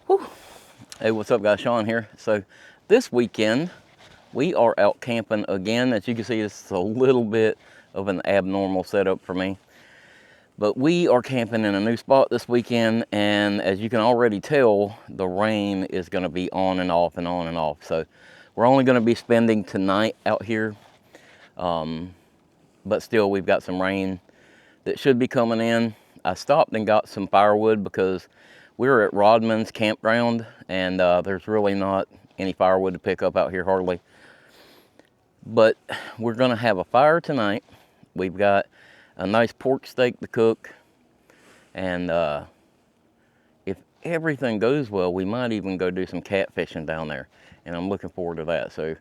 Whew. Hey, what's up guys, Sean here. So this weekend we are out camping again. As you can see, it's a little bit of an abnormal setup for me, but we are camping in a new spot this weekend, and as you can already tell, the rain is going to be on and off and on and off. So we're only going to be spending tonight out here, but still we've got some rain that should be coming in. I stopped and got some firewood because we're at Rodman's Campground, and there's really not any firewood to pick up out here, hardly. But we're gonna have a fire tonight. We've got a nice pork steak to cook, and if everything goes well, we might even go do some catfishing down there, and I'm looking forward to that. So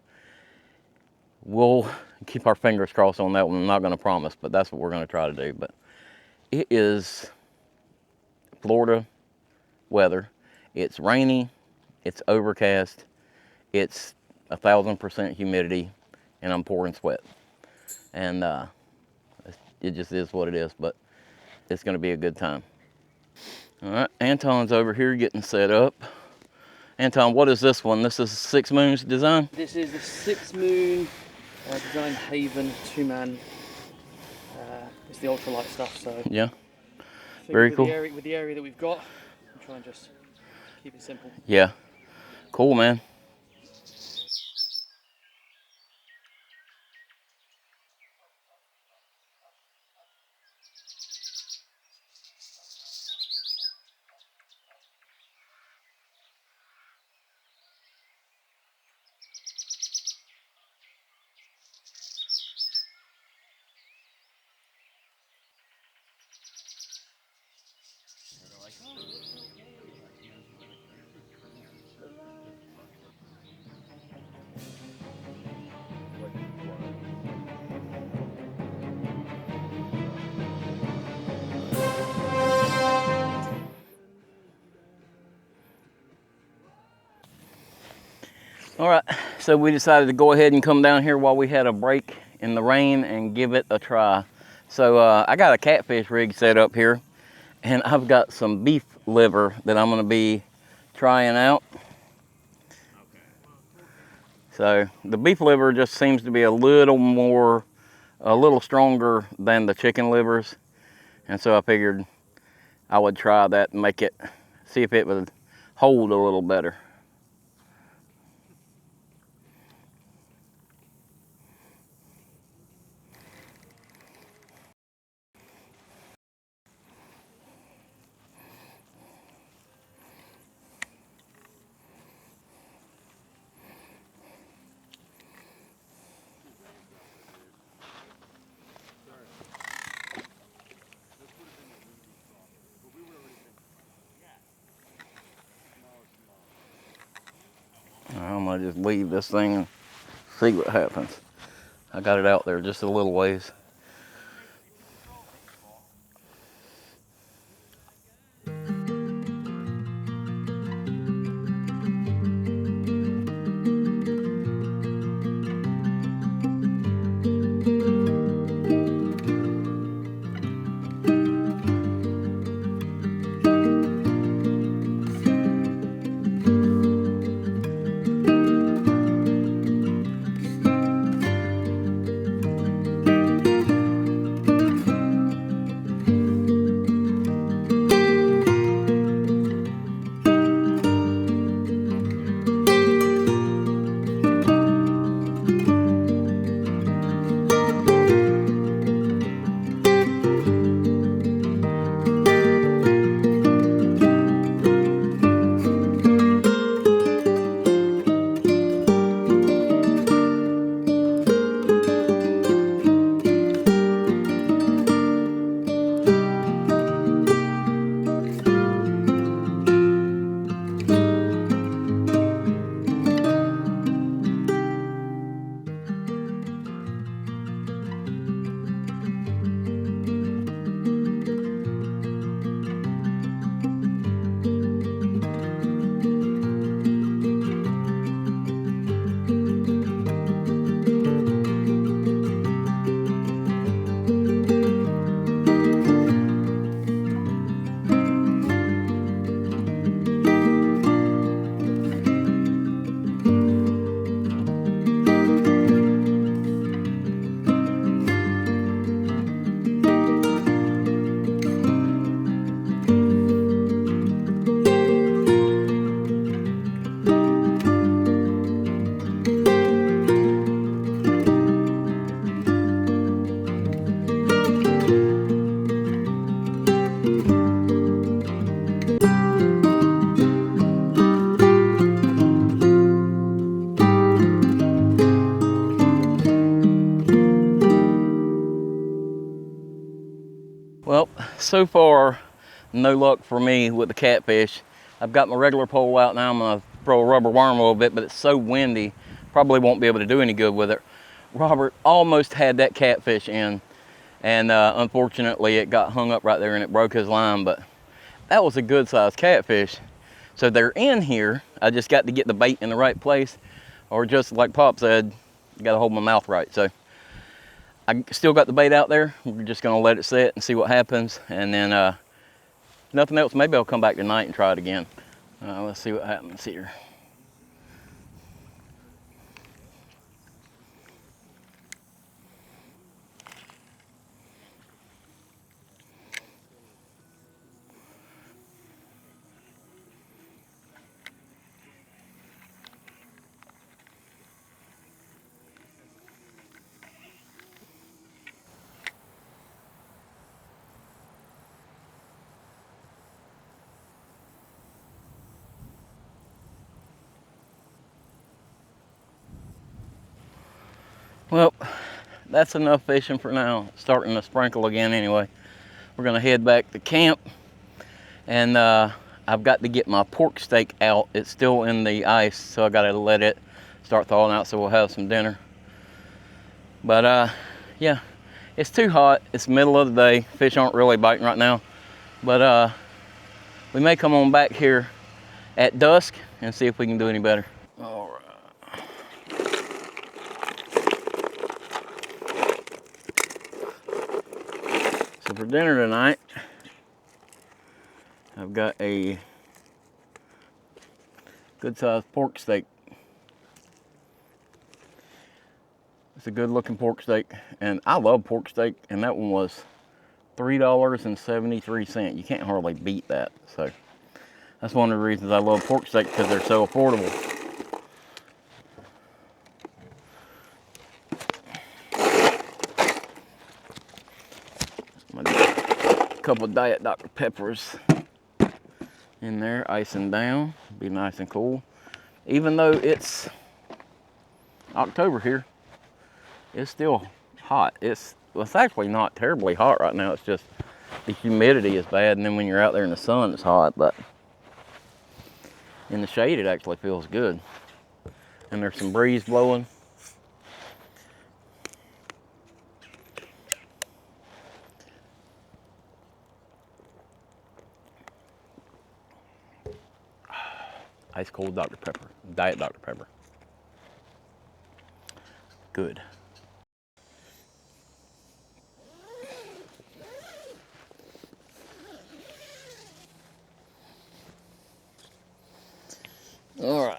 we'll keep our fingers crossed on that one. I'm not gonna promise, but that's what we're gonna try to do. But it is Florida weather. It's rainy, it's overcast, it's 1000% humidity, and I'm pouring sweat. And it just is what it is, but it's gonna be a good time. All right, Anton's over here getting set up. Anton, what is this one? This is Six Moons design? This is the Six Moon Design Haven 2-man. It's the ultralight stuff, so yeah, very cool. With the area that we've got, I'm trying to just keep it simple. Yeah, cool, man. All right, so we decided to go ahead and come down here while we had a break in the rain and give it a try. So I got a catfish rig set up here, and I've got some beef liver that I'm gonna be trying out. So the beef liver just seems to be a little stronger than the chicken livers. And so I figured I would try that and see if it would hold a little better. want to just leave this thing and see what happens. I got it out there just a little ways. Well, so far, no luck for me with the catfish. I've got my regular pole out now. I'm gonna throw a rubber worm a little bit, but it's so windy, probably won't be able to do any good with it. Robert almost had that catfish in, and unfortunately it got hung up right there and it broke his line, but that was a good sized catfish. So they're in here. I just got to get the bait in the right place, or just like Pop said, you gotta hold my mouth right. So I still got the bait out there. We're just gonna let it sit and see what happens. And then if nothing else, maybe I'll come back tonight and try it again. Let's see what happens here. Well, that's enough fishing for now. It's starting to sprinkle again anyway. We're gonna head back to camp, and I've got to get my pork steak out. It's still in the ice, so I gotta let it start thawing out so we'll have some dinner. But yeah, it's too hot. It's the middle of the day. Fish aren't really biting right now, but we may come on back here at dusk and see if we can do any better. All right. So for dinner tonight, I've got a good sized pork steak. It's a good looking pork steak, and I love pork steak, and that one was $3.73. You can't hardly beat that. So that's one of the reasons I love pork steak, because they're so affordable. I'm gonna do a couple of Diet Dr. Peppers in there, icing down, be nice and cool. Even though it's October here, it's still hot. It's actually not terribly hot right now. It's just the humidity is bad, and then when you're out there in the sun, it's hot. But in the shade, it actually feels good. and there's some breeze blowing. Ice cold Dr. Pepper, Diet Dr. Pepper. Good. All right.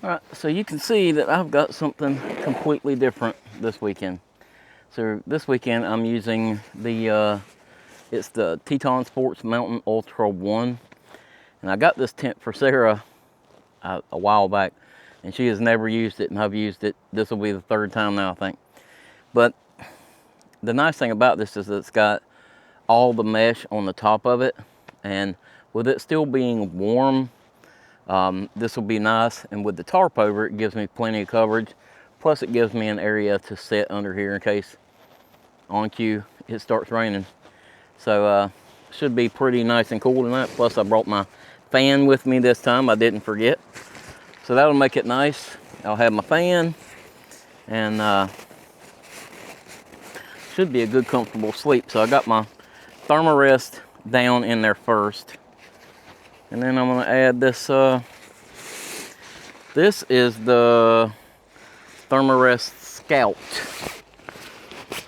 All right, so you can see that I've got something completely different this weekend. So this weekend I'm using the, it's the Teton Sports Mountain Ultra 1. And I got this tent for Sarah a while back, and she has never used it, and I've used it. This will be the third time now, I think. But the nice thing about this is that it's got all the mesh on the top of it, and with it still being warm, this will be nice. And with the tarp over it, gives me plenty of coverage. Plus it gives me an area to sit under here in case on cue it starts raining. So should be pretty nice and cool tonight. Plus I brought my fan with me this time, I didn't forget. So that'll make it nice. I'll have my fan, and should be a good comfortable sleep. So I got my Thermarest down in there first. And then I'm gonna add this, this is the Thermarest Scout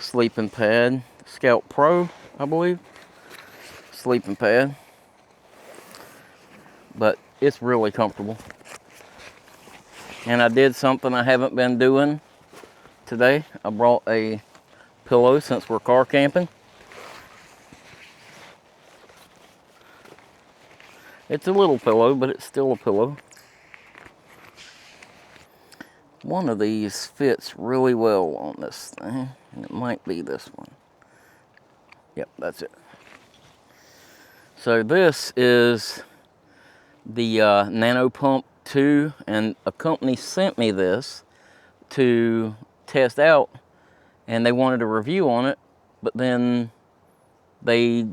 sleeping pad. Scout Pro, I believe. Sleeping pad. But it's really comfortable. And I did something I haven't been doing today. I brought a pillow since we're car camping. It's a little pillow, but it's still a pillow. One of these fits really well on this thing, and it might be this one. Yep, that's it. So this is the Nano Pump 2, and a company sent me this to test out, and they wanted a review on it, but then they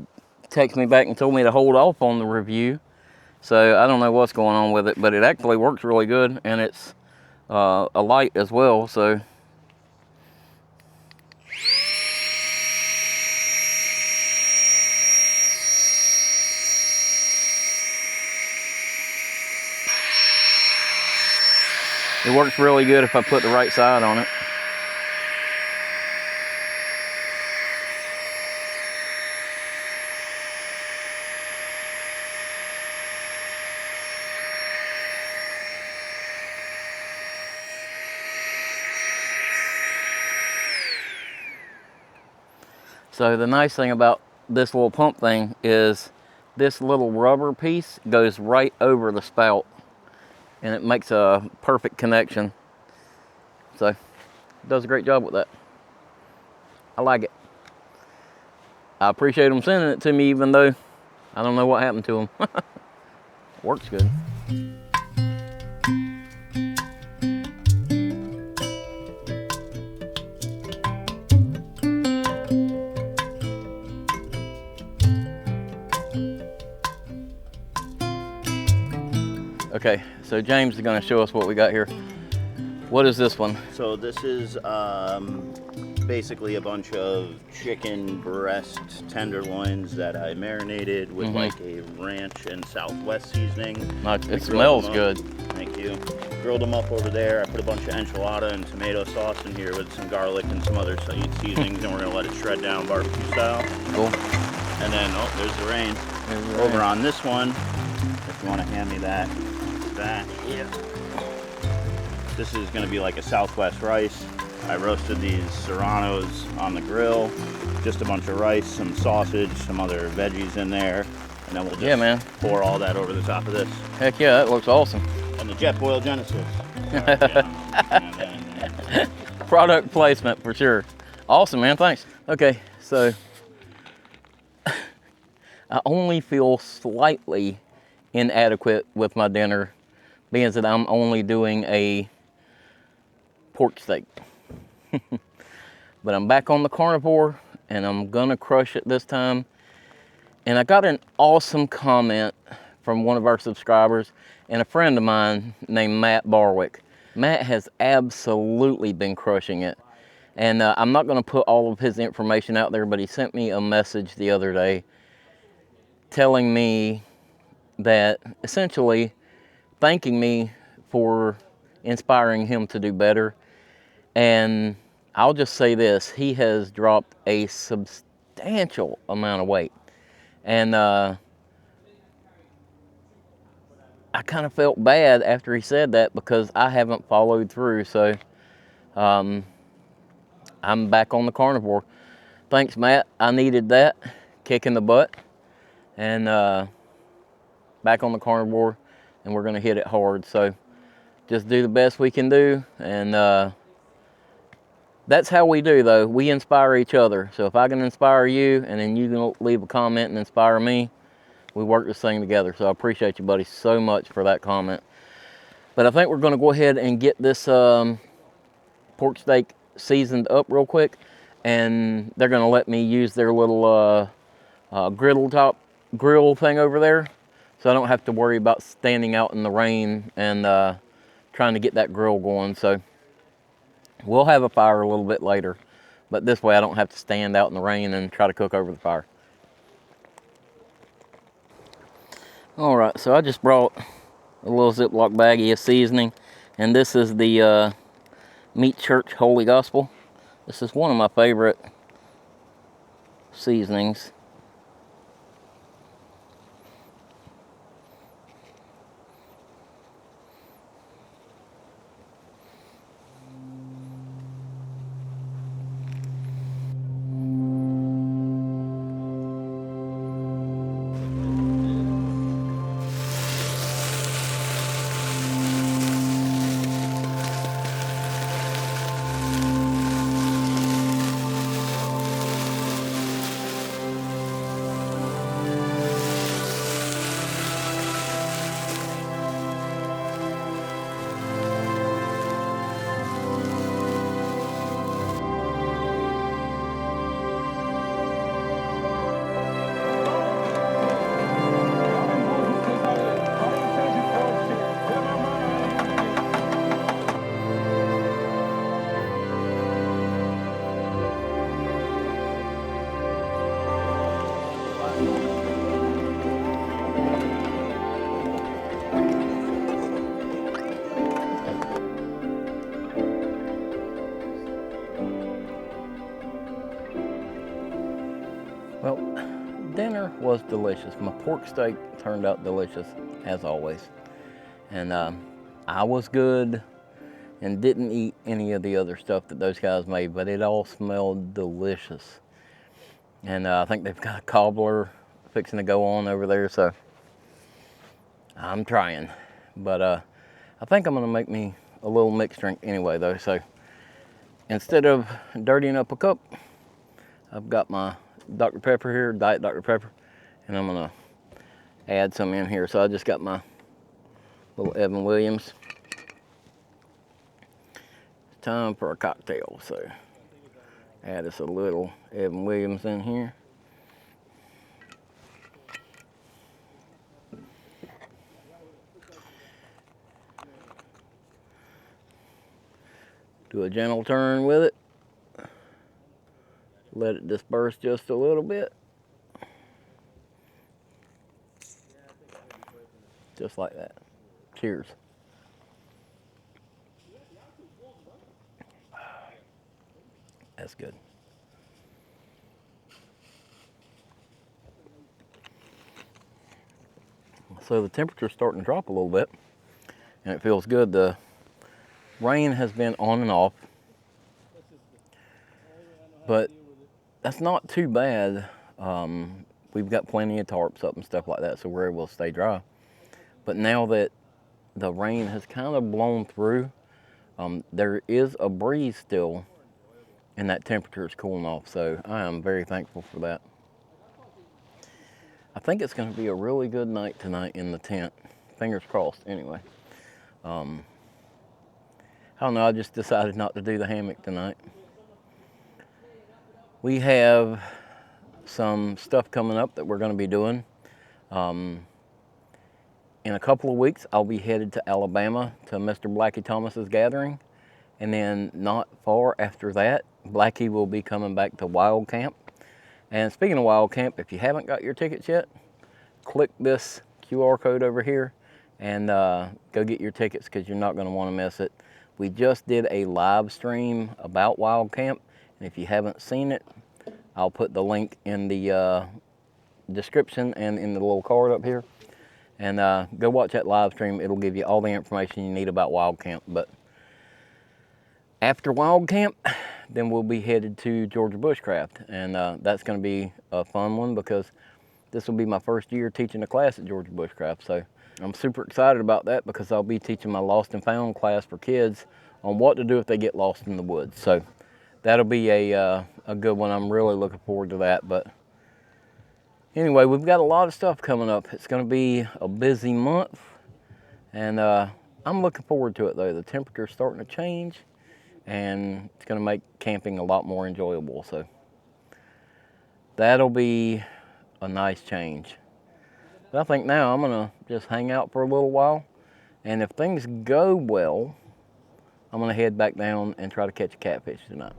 texted me back and told me to hold off on the review. So I don't know what's going on with it, but it actually works really good, and it's a light as well. So it works really good if I put the right side on it. So the nice thing about this little pump thing is this little rubber piece goes right over the spout, and it makes a perfect connection. So it does a great job with that. I like it. I appreciate them sending it to me, even though I don't know what happened to them. Works good. Okay, so James is going to show us what we got here. What is this one? So this is basically a bunch of chicken breast tenderloins that I marinated with like a ranch and Southwest seasoning. It smells good. Thank you. Grilled them up over there. I put a bunch of enchilada and tomato sauce in here with some garlic and some other seasonings, and we're gonna let it shred down barbecue style. Cool. And then, oh, there's the rain. There's the Over rain. on this one, if you want to hand me that. Yeah. This is going to be like a Southwest rice. I roasted these serranos on the grill. Just a bunch of rice, some sausage, some other veggies in there. And then we'll just pour all that over the top of this. Heck yeah, that looks awesome. And the Jetboil Genesis. Product placement for sure. Awesome, man, thanks. Okay, so I only feel slightly inadequate with my dinner, being that I'm only doing a pork steak. But I'm back on the carnivore, and I'm gonna crush it this time. And I got an awesome comment from one of our subscribers and a friend of mine named Matt Barwick. Matt has absolutely been crushing it. And I'm not gonna put all of his information out there, but he sent me a message the other day telling me that, essentially thanking me for inspiring him to do better. And I'll just say this, he has dropped a substantial amount of weight. And I kind of felt bad after he said that because I haven't followed through. So I'm back on the carnivore. Thanks, Matt. I needed that kick in the butt. And back on the carnivore, and we're gonna hit it hard. So just do the best we can do, and that's how we do, though. We inspire each other. So if I can inspire you, and then you can leave a comment and inspire me, we work this thing together. So I appreciate you, buddy, so much for that comment. But I think we're gonna go ahead and get this pork steak seasoned up real quick, and they're gonna let me use their little grill thing over there, so I don't have to worry about standing out in the rain and trying to get that grill going. So we'll have a fire a little bit later, but this way I don't have to stand out in the rain and try to cook over the fire. All right, so I just brought a little Ziploc baggie of seasoning, and this is the Meat Church Holy Gospel. This is one of my favorite seasonings. Well, dinner was delicious. My pork steak turned out delicious, as always. And I was good and didn't eat any of the other stuff that those guys made, but it all smelled delicious. And I think they've got a cobbler fixing to go on over there, so I'm trying. But I think I'm gonna make me a little mixed drink anyway, though. So instead of dirtying up a cup, I've got my Dr. Pepper here, Diet Dr. Pepper, and I'm gonna add some in here. So I just got my little Evan Williams. It's time for a cocktail, so add us a little Evan Williams in here. Do a gentle turn with it. Let it disperse just a little bit. Just like that. Cheers. That's good. So the temperature's starting to drop a little bit, and it feels good. The rain has been on and off, but that's not too bad. We've got plenty of tarps up and stuff like that, so we're able to stay dry. But now that the rain has kind of blown through, there is a breeze still, and that temperature is cooling off, so I am very thankful for that. I think it's going to be a really good night tonight in the tent. Fingers crossed, anyway. I don't know, I just decided not to do the hammock tonight. We have some stuff coming up that we're going to be doing. In a couple of weeks, I'll be headed to Alabama to Mr. Blackie Thomas's gathering. And then not far after that, Blackie will be coming back to Wild Camp. And speaking of Wild Camp, if you haven't got your tickets yet, click this QR code over here and go get your tickets, because you're not going to want to miss it. We just did a live stream about Wild Camp, and if you haven't seen it, I'll put the link in the description and in the little card up here. And go watch that live stream. It'll give you all the information you need about Wild Camp. But after Wild Camp, then we'll be headed to Georgia Bushcraft. And that's going to be a fun one, because this will be my first year teaching a class at Georgia Bushcraft. So I'm super excited about that, because I'll be teaching my Lost and Found class for kids on what to do if they get lost in the woods. So that'll be a good one. I'm really looking forward to that. But anyway, we've got a lot of stuff coming up. It's going to be a busy month, and I'm looking forward to it, though. The temperature's starting to change, and it's going to make camping a lot more enjoyable. So that'll be a nice change. But I think now I'm going to just hang out for a little while, and if things go well, I'm going to head back down and try to catch a catfish tonight.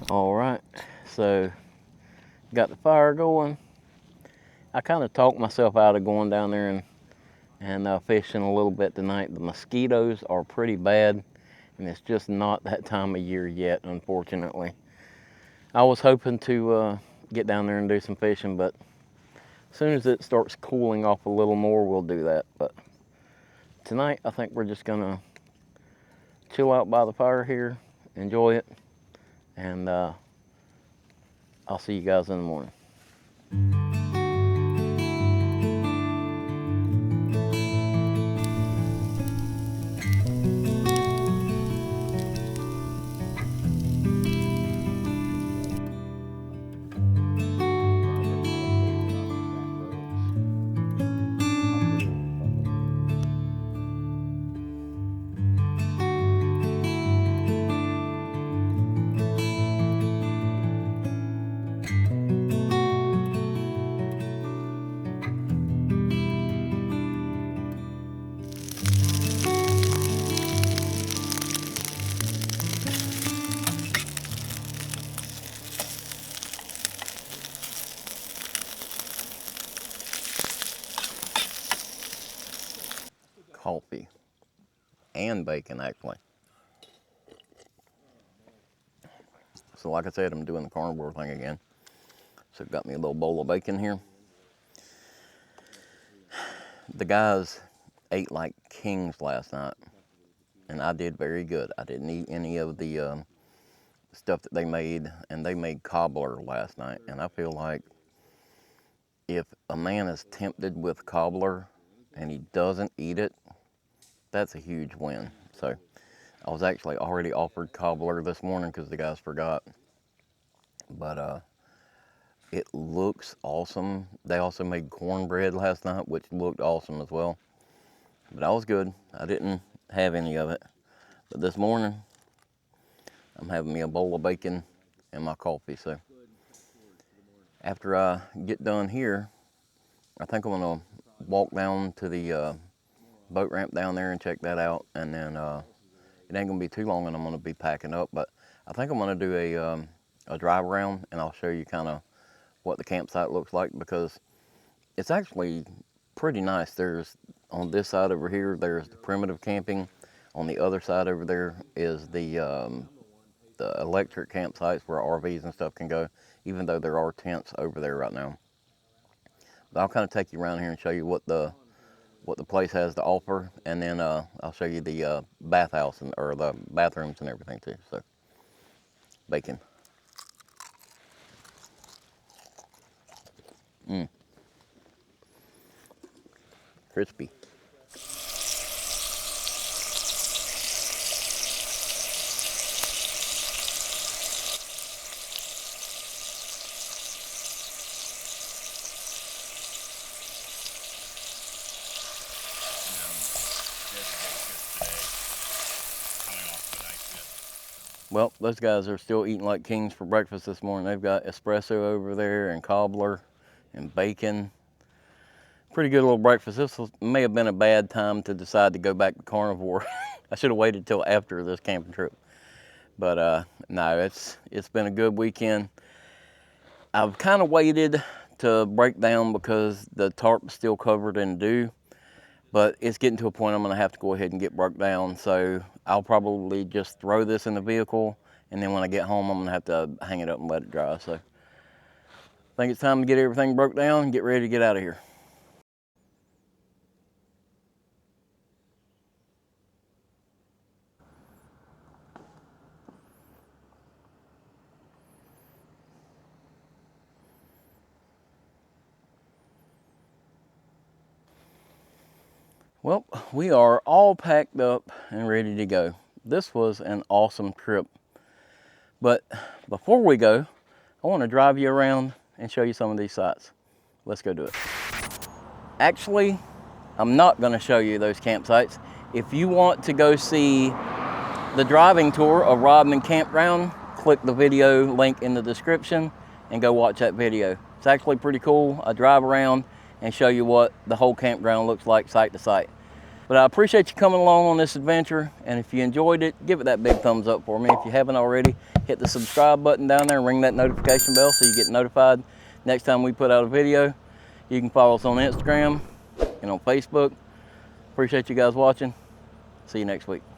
All right, so got the fire going. I kind of talked myself out of going down there and fishing a little bit tonight. The mosquitoes are pretty bad, and it's just not that time of year yet, unfortunately. I was hoping to get down there and do some fishing, but as soon as it starts cooling off a little more, we'll do that. But tonight, I think we're just gonna chill out by the fire here, enjoy it, and I'll see you guys in the morning. Coffee and bacon, actually. So like I said, I'm doing the carnivore thing again. So got me a little bowl of bacon here. The guys ate like kings last night, and I did very good. I didn't eat any of the stuff that they made, and they made cobbler last night. And I feel like if a man is tempted with cobbler and he doesn't eat it, that's a huge win. So I was actually already offered cobbler this morning because the guys forgot. But it looks awesome. They also made cornbread last night, which looked awesome as well. But I was good. I didn't have any of it. But this morning, I'm having me a bowl of bacon and my coffee. So after I get done here, I think I'm gonna walk down to the boat ramp down there and check that out. And then it ain't gonna be too long and I'm gonna be packing up. But I think I'm gonna do a drive around, and I'll show you kind of what the campsite looks like, because it's actually pretty nice. There's, on this side over here, there's the primitive camping. On the other side over there is the electric campsites where RVs and stuff can go, even though there are tents over there right now. But I'll kind of take you around here and show you what the place has to offer, and then I'll show you the bathhouse or the bathrooms and everything too. So, bacon. Crispy. Well, those guys are still eating like kings for breakfast this morning. They've got espresso over there and cobbler and bacon. Pretty good little breakfast. May have been a bad time to decide to go back to carnivore. I should have waited till after this camping trip. But no, it's been a good weekend. I've kind of waited to break down because the tarp's still covered in dew. But it's getting to a point I'm gonna have to go ahead and get broke down. So I'll probably just throw this in the vehicle, and then when I get home, I'm gonna have to hang it up and let it dry. So I think it's time to get everything broke down and get ready to get out of here. Well, we are all packed up and ready to go. This was an awesome trip. But before we go, I want to drive you around and show you some of these sites. Let's go do it. Actually, I'm not going to show you those campsites. If you want to go see the driving tour of Rodman Campground, click the video link in the description and go watch that video. It's actually pretty cool. I drive around and show you what the whole campground looks like site to site. But I appreciate you coming along on this adventure, and if you enjoyed it, give it that big thumbs up for me. If you haven't already, hit the subscribe button down there and ring that notification bell so you get notified next time we put out a video. You can follow us on Instagram and on Facebook. Appreciate you guys watching. See you next week.